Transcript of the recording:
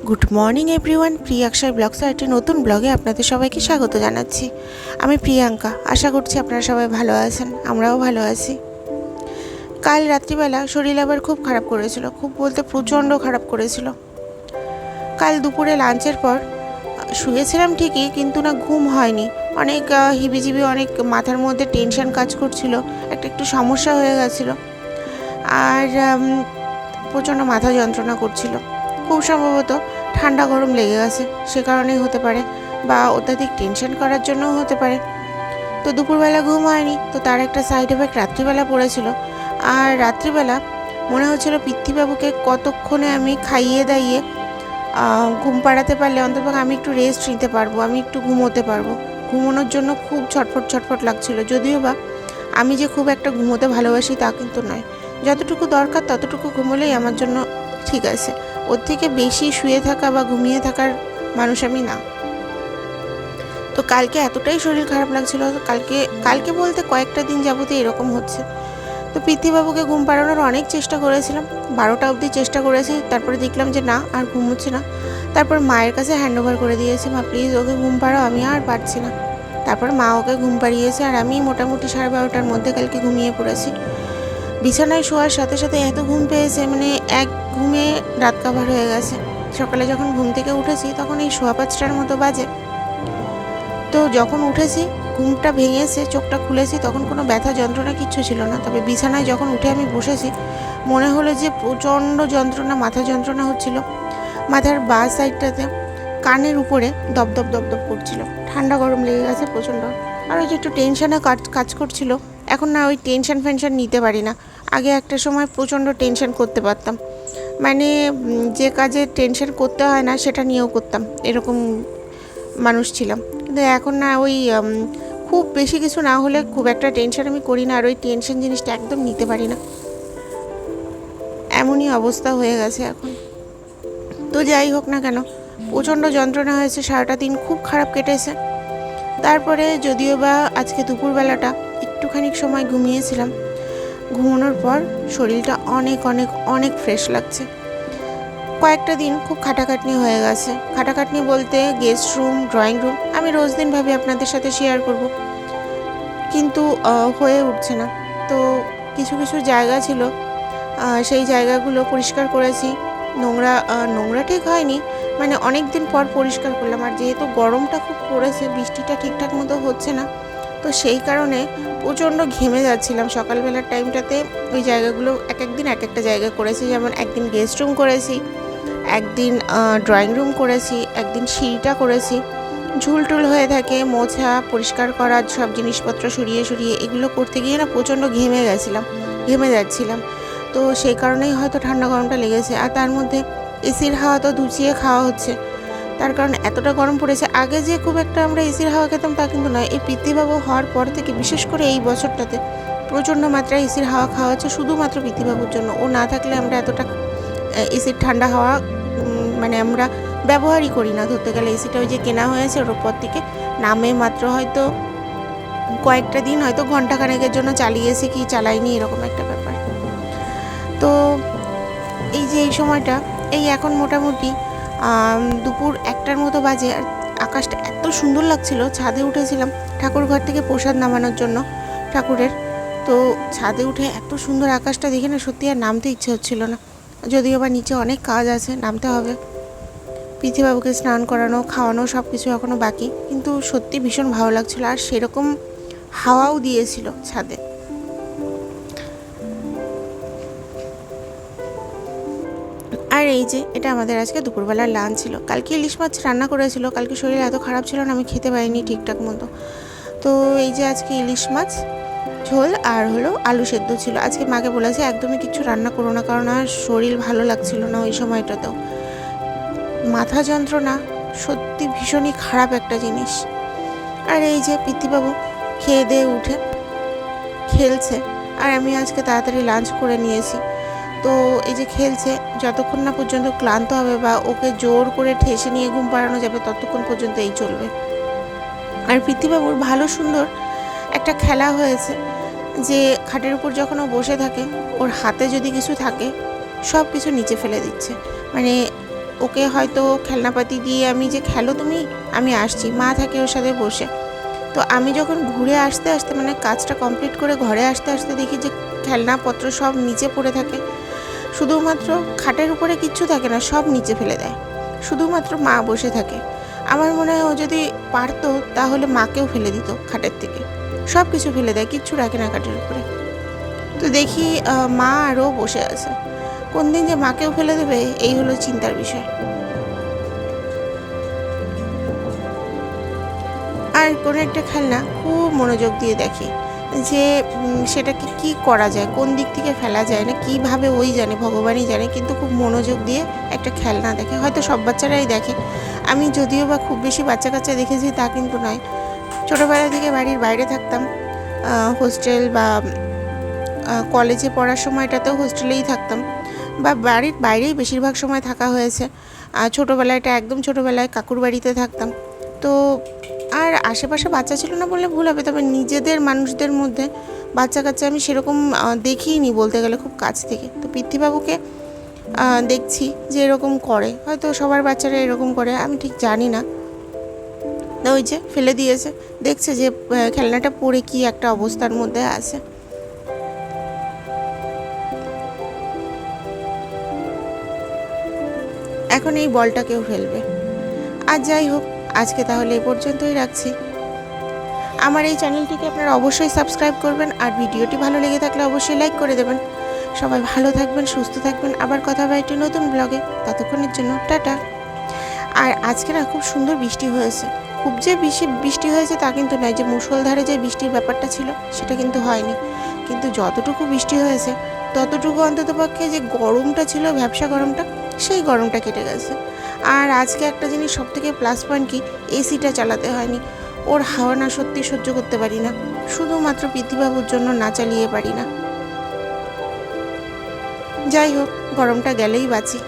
Good morning everyone, প্রিয়াঙ্কার ব্লগসের একটি নতুন ব্লগে আপনাদের সবাইকে স্বাগত জানাচ্ছি। আমি প্রিয়াঙ্কা, আশা করছি আপনারা সবাই ভালো আছেন, আমরাও ভালো আছি। কাল রাত্রিবেলা শরীর আবার খুব খারাপ করেছিল, খুব বলতে প্রচণ্ড খারাপ করেছিল। কাল দুপুরে লাঞ্চের পর শুয়েছিলাম ঠিকই, কিন্তু না ঘুম হয়নি। অনেক হিবিজিবি, অনেক মাথার মধ্যে টেনশন কাজ করছিল, একটু সমস্যা হয়ে গেছিলো, আর প্রচণ্ড মাথা যন্ত্রণা করছিল। খুব সম্ভবত ঠান্ডা গরম লেগে গেছে, সে কারণেই হতে পারে, বা অত্যাধিক টেনশন করার জন্যও হতে পারে। তো দুপুরবেলা ঘুম হয়নি, তো তার একটা সাইড এফেক্ট রাত্রিবেলা পড়েছিল। আর রাত্রিবেলা মনে হচ্ছিল পৃথ্বীবাবুকে কতক্ষণে আমি খাইয়ে দাইয়ে ঘুম পাড়াতে পারলে অন্তত আমি একটু রেস্ট নিতে পারবো, আমি একটু ঘুমোতে পারবো। ঘুমানোর জন্য খুব ছটফট লাগছিল। যদিও বা আমি যে খুব একটা ঘুমোতে ভালোবাসি তা কিন্তু নয়, যতটুকু দরকার ততটুকু ঘুমোলেই আমার জন্য ঠিক আছে। ওর থেকে বেশি শুয়ে থাকা বা ঘুমিয়ে থাকার মানুষ আমি না। তো কালকে এতটাই শরীর খারাপ লাগছিল, কালকে বলতে কয়েকটা দিন যাবতীয় এরকম হচ্ছে। তো পৃথ্বীবাবুকে ঘুম পাড়ানোর অনেক চেষ্টা করেছিলাম, 12টা অবধি চেষ্টা করেছি, তারপরে দেখলাম যে না, আর ঘুম হচ্ছে না। তারপর মায়ের কাছে হ্যান্ড ওভার করে দিয়েছি, মা প্লিজ ওকে ঘুম পাড়াও, আমি আর পারছি না। তারপর মা ওকে ঘুম পাড়িয়েছে, আর আমি মোটামুটি 12:30টার মধ্যে কালকে ঘুমিয়ে পড়েছি। বিছানায় শোয়ার সাথে সাথে এত ঘুম পেয়েছে, মানে এক ঘুমে রাত কাভার হয়ে গেছে। সকালে যখন ঘুম থেকে উঠেছি তখন এই 5:15টার মতো বাজে। তো যখন উঠেছি, ঘুমটা ভেঙেছে, চোখটা খুলেছি, তখন কোনো ব্যথা যন্ত্রণা কিচ্ছু ছিল না। তবে বিছানায় যখন উঠে আমি বসেছি, মনে হলো যে প্রচণ্ড যন্ত্রণা, মাথা যন্ত্রণা হচ্ছিল। মাথার বাঁ সাইডটাতে কানের উপরে দপদপ দপদপ করছিল, ঠান্ডা গরম লেগে গেছে প্রচণ্ড। আর ওই যে একটু টেনশানে কাজ করছিল। এখন না ওই টেনশন ফেনশন নিতে পারি না। আগে একটা সময় প্রচণ্ড টেনশন করতে পারতাম, মানে যে কাজে টেনশন করতে হয় না সেটা নিয়েও করতাম, এরকম মানুষ ছিলাম। কিন্তু এখন না, ওই খুব বেশি কিছু না হলে খুব একটা টেনশন আমি করি না, আর ওই টেনশন জিনিসটা একদম নিতে পারি না, এমনই অবস্থা হয়ে গেছে এখন। তো যাই হোক না কেন, প্রচণ্ড যন্ত্রণা হয়েছে, সারাটা দিন খুব খারাপ কেটেছে। তারপরে যদিও বা আজকে দুপুরবেলাটা একটুখানি সময় ঘুমিয়েছিলাম, ঘুমানোর পর শরীরটা অনেক অনেক অনেক ফ্রেশ লাগছে। কয়েকটা দিন খুব খাটাখাটনি হয়ে গেছে। খাটাখাটনি বলতে গেস্ট রুম, ড্রয়িং রুম আমি রোজ দিন ভাবি আপনাদের সাথে শেয়ার করব, কিন্তু হয়ে উঠছে না। তো কিছু কিছু জায়গা ছিল, সেই জায়গাগুলো পরিষ্কার করেছি। নোংরা ঠিক হয়নি, মানে অনেক দিন পর পরিষ্কার করলাম। আর যেহেতু গরমটা খুব পড়েছে, বৃষ্টিটা ঠিকঠাক মতো হচ্ছে না, তো সেই কারণে প্রচণ্ড ঘেমে যাচ্ছিলাম সকালবেলার টাইমটাতে। ওই জায়গাগুলো একদিন এক একটা জায়গা করেছি, যেমন একদিন গেস্ট রুম করেছি, একদিন ড্রয়িং রুম করেছি, একদিন সিঁড়িটা করেছি। ঝুলটুল হয়ে থাকে, মোছা পরিষ্কার করা, সব জিনিসপত্র সরিয়ে এগুলো করতে গিয়ে না প্রচণ্ড ঘেমে যাচ্ছিলাম। তো সেই কারণেই হয়তো ঠান্ডা গরমটা লেগেছে। আর তার মধ্যে এসির হাওয়া তো ধুচিয়ে খাওয়া হচ্ছে, তার কারণে এতটা গরম পড়েছে। আগে যে খুব একটা আমরা এসির হাওয়া খেতাম তা কিন্তু নয়, এই পৃথ্বীবাবু হওয়ার পর থেকে, বিশেষ করে এই বছরটাতে প্রচণ্ড মাত্রায় এসির হাওয়া খাওয়া হচ্ছে, শুধুমাত্র পৃথ্বীবাবুর জন্য। ও না থাকলে আমরা এতটা এসির ঠান্ডা হাওয়া মানে আমরা ব্যবহারই করি না। ধরতে গেলে এসিটা ওই যে কেনা হয়েছে, ওর উপর থেকে নামে মাত্র হয়তো কয়েকটা দিন, হয়তো ঘন্টাখানেকের জন্য চালিয়েছি, কি চালাইনি, এরকম একটা ব্যাপার। তো এই যে এই সময়টা, এই এখন মোটামুটি দুপুর 1টার মতো বাজে, আর আকাশটা এত সুন্দর লাগছিল। ছাদে উঠেছিলাম ঠাকুর ঘর থেকে প্রসাদ নামানোর জন্য ঠাকুরের। তো ছাদে উঠে এত সুন্দর আকাশটা দেখে না, সত্যি আর নামতে ইচ্ছে হচ্ছিল না। যদিও বা নিচে অনেক কাজ আছে, নামতে হবে। পৃথ্বীবাবুকে স্নান করানো, খাওয়ানো, সব কিছু এখনও বাকি, কিন্তু সত্যি ভীষণ ভালো লাগছিল। আর সেরকম হাওয়াও দিয়েছিল ছাদে। আর এই যে এটা আমাদের আজকে দুপুরবেলার লাঞ্চ ছিল। কালকে ইলিশ মাছ রান্না করেছিল, কালকে শরীর এত খারাপ ছিল না, আমি খেতে পারিনি ঠিকঠাক মতো। তো এই যে আজকে ইলিশ মাছ ঝোল আর হলো আলু সেদ্ধ ছিল। আজকে মাকে বলেছে একদমই কিছু রান্না করো না, কারণ আর শরীর ভালো লাগছিল না ওই সময়টাতেও। মাথা যন্ত্রণা সত্যি ভীষণই খারাপ একটা জিনিস। আর এই যে পৃথ্বীবাবু খেয়ে দিয়ে উঠে খেলছে, আর আমি আজকে তাড়াতাড়ি লাঞ্চ করে নিয়েছি। তো এই যে খেলছে, যতক্ষণ না পর্যন্ত ক্লান্ত হবে বা ওকে জোর করে ঠেসে নিয়ে ঘুম পাড়ানো যাবে, ততক্ষণ পর্যন্ত এই চলবে। আর পৃথ্বীবাবুর ভালো সুন্দর একটা খেলা হয়েছে, যে খাটের উপর যখন ও বসে থাকে, ওর হাতে যদি কিছু থাকে সব কিছু নিচে ফেলে দিচ্ছে। মানে ও ওকে হয়তো খেলনাপাতি দিয়ে আমি যে খেলো তুমি, আমি আসছি, মা থাকে ওর সাথে বসে। তো আমি যখন ঘুরে আসতে আসতে মানে কাজটা কমপ্লিট করে ঘরে আসতে আসতে দেখি যে খেলনাপত্র সব নিচে পড়ে থাকে, শুধুমাত্র খাটের উপরে কিচ্ছু থাকে না, সব নিচে ফেলে দেয়, শুধুমাত্র মা বসে থাকে। আমার মনে হয় ও যদি পারতো তাহলে মাকেও ফেলে দিত খাটের থেকে, সব কিছু ফেলে দেয়, কিচ্ছু রাখে না খাটের উপরে। তো দেখি মা আরও বসে আছে, কোন দিন যে মাকেও ফেলে দেবে এই হলো চিন্তার বিষয়। আর কোনো একটা খেলনা খুব মনোযোগ দিয়ে দেখে যে সেটাকে কি করা যায়, কোন দিক থেকে ফেলা যায় না কিভাবে ওই জানে, ভগবানই জানে, কিন্তু খুব মনোযোগ দিয়ে একটা খেলনা দেখে। হয়তো সব বাচ্চারাই দেখে, আমি যদিও বা খুব বেশি বাচ্চা কাচ্চা দেখেছি তা কিন্তু নয়। ছোটোবেলা থেকে বাড়ির বাইরে থাকতাম, হোস্টেল বা কলেজে পড়ার সময়টাতেও হোস্টেলেই থাকতাম, বা বাড়ির বাইরেই বেশিরভাগ সময় থাকা হয়েছে। ছোটোবেলায়টা একদম ছোটোবেলায় কাকুর বাড়িতে থাকতাম। তো আর আশেপাশে বাচ্চা ছিল না বললে ভুল হবে, তবে নিজেদের মানুষদের মধ্যে বাচ্চা কাচ্চা আমি সেরকম দেখিনি বলতে গেলে খুব কাছ থেকে। তো পৃথ্বীবাবুকে দেখছি যে এরকম করে, হয়তো সবার বাচ্চারা এরকম করে, আমি ঠিক জানি না। ওই যে ফেলে দিয়েছে, দেখছে যে খেলনাটা পড়ে কি একটা অবস্থার মধ্যে আছে। এখন এই বলটাকেও ফেলবে। আর যাই হোক, আজকে তাহলে এ পর্যন্তই রাখছি। আমার এই চ্যানেলটিকে আপনারা অবশ্যই সাবস্ক্রাইব করবেন, আর ভিডিওটি ভালো লেগে থাকলে অবশ্যই লাইক করে দেবেন। সবাই ভালো থাকবেন, সুস্থ থাকবেন, আবার কথা হবে একটি নতুন ব্লগে। ততক্ষণের জন্য টাটা। আর আজকে না খুব সুন্দর বৃষ্টি হয়েছে, খুব যে বেশি বৃষ্টি হয়েছে তা কিন্তু নয়, যে মুষলধারে যে বৃষ্টির ব্যাপারটা ছিল সেটা কিন্তু হয়নি, কিন্তু যতটুকু বৃষ্টি হয়েছে ততটুকু অন্ততপক্ষে যে গরমটা ছিল, ভ্যাপসা গরমটা, সেই গরমটা কেটে গেছে। আর আজকে একটা জিনিস সবথেকে প্লাস পয়েন্ট কি, এসিটা চালাতে হয়নি। ওর হাওয়া না সত্যি সহ্য করতে পারি না, শুধুমাত্র পৃথ্বীবাবুর জন্য না চালিয়ে পারি না। যাই হোক, গরমটা গেলেই বাঁচি।